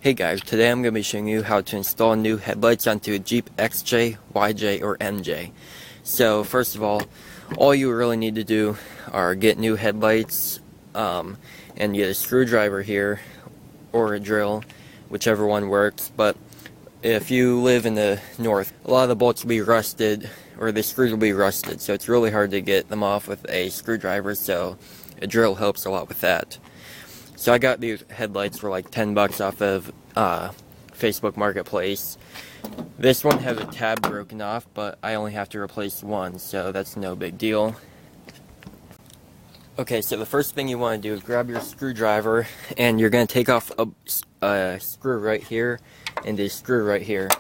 Hey guys, today I'm going to be showing you how to install new headlights onto a Jeep XJ, YJ, or MJ. So first of all you really need to do are get new headlights and get a screwdriver here or a drill, whichever one works. But if you live in the north, a lot of the bolts will be rusted or the screws will be rusted, so it's really hard to get them off with a screwdriver, so a drill helps a lot with that. So I got these headlights for like 10 bucks off of Facebook Marketplace. This one has a tab broken off, but I only have to replace one, so that's no big deal. Okay, so the first thing you want to do is grab your screwdriver, and you're going to take off a screw right here and a screw right here.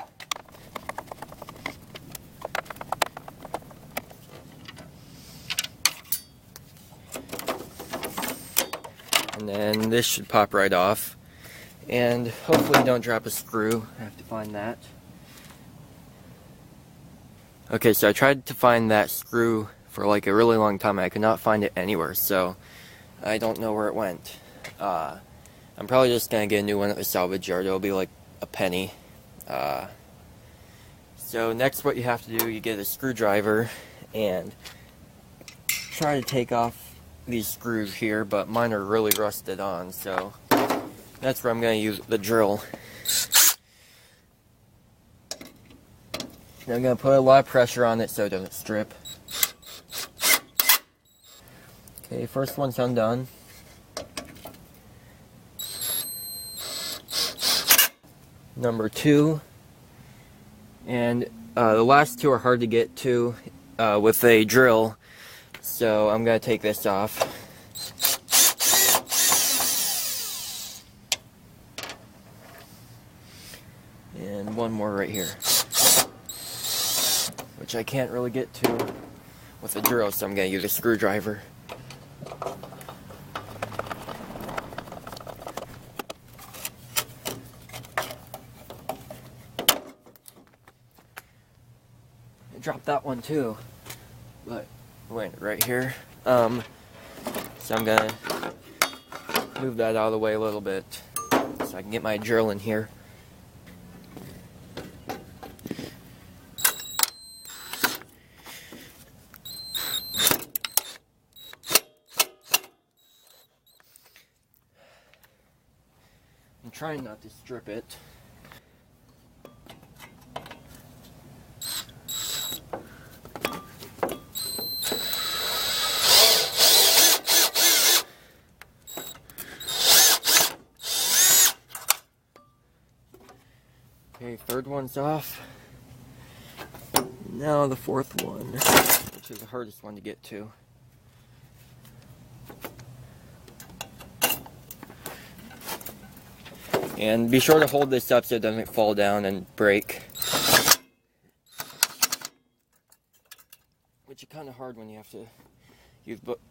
And then this should pop right off. And hopefully you don't drop a screw. I have to find that. Okay, so I tried to find that screw for like a really long time. I could not find it anywhere, so I don't know where it went. I'm probably just going to get a new one at the salvage yard. It'll be like a penny. So next what you have to do, you get a screwdriver and try to take off these screws here, but mine are really rusted on, so that's where I'm going to use the drill. And I'm going to put a lot of pressure on it so it doesn't strip. Okay, first one's undone. Number two. And the last two are hard to get to with a drill, so I'm going to take this off. And one more right here, which I can't really get to with a drill, so I'm going to use a screwdriver. I dropped that one too, but wait, right here. So I'm going to move that out of the way a little bit so I can get my drill in here. I'm trying not to strip it. Okay, third one's off. Now the fourth one, which is the hardest one to get to. And be sure to hold this up so it doesn't fall down and break. Which is kind of hard when you have to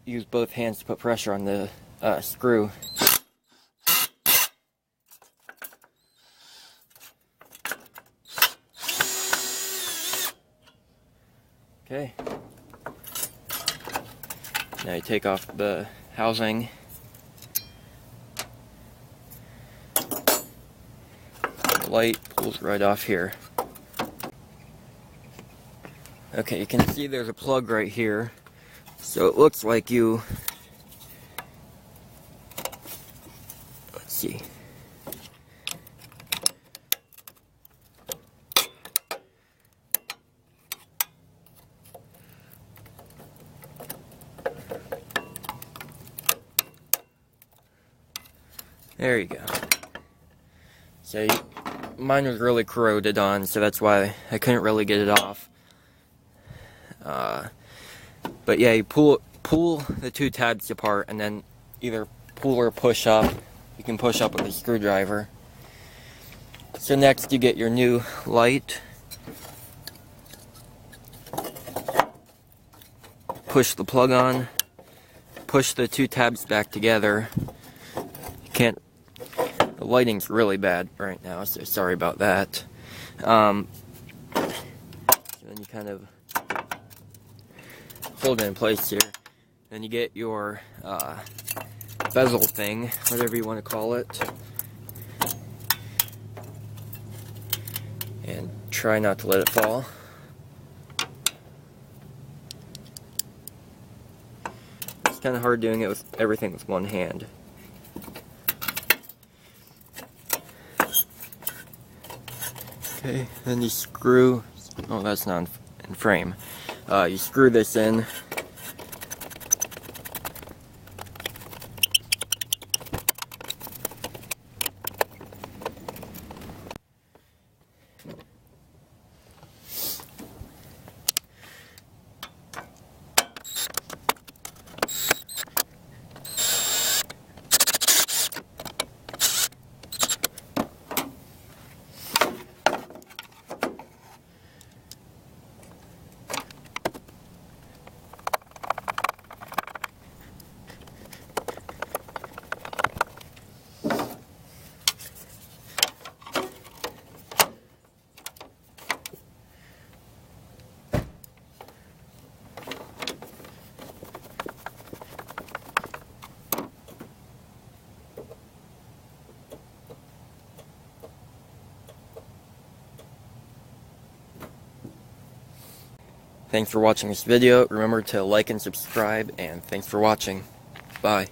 use both hands to put pressure on the screw. Okay. Now you take off the housing. Light pulls right off here. Okay, you can see there's a plug right here, so it looks like you, let's see, there you go. So mine was really corroded on, so that's why I couldn't really get it off. But yeah, you pull the two tabs apart, and then either pull or push up. You can push up with a screwdriver. So next you get your new light. Push the plug on. Push the two tabs back together. You can't. The lighting's really bad right now, so sorry about that. So then you kind of hold it in place here. Then you get your bezel thing, whatever you want to call it. And try not to let it fall. It's kind of hard doing it with everything with one hand. Okay, then you screw, oh that's not in frame. You screw this in. Thanks for watching this video. Remember to like and subscribe, and thanks for watching. Bye.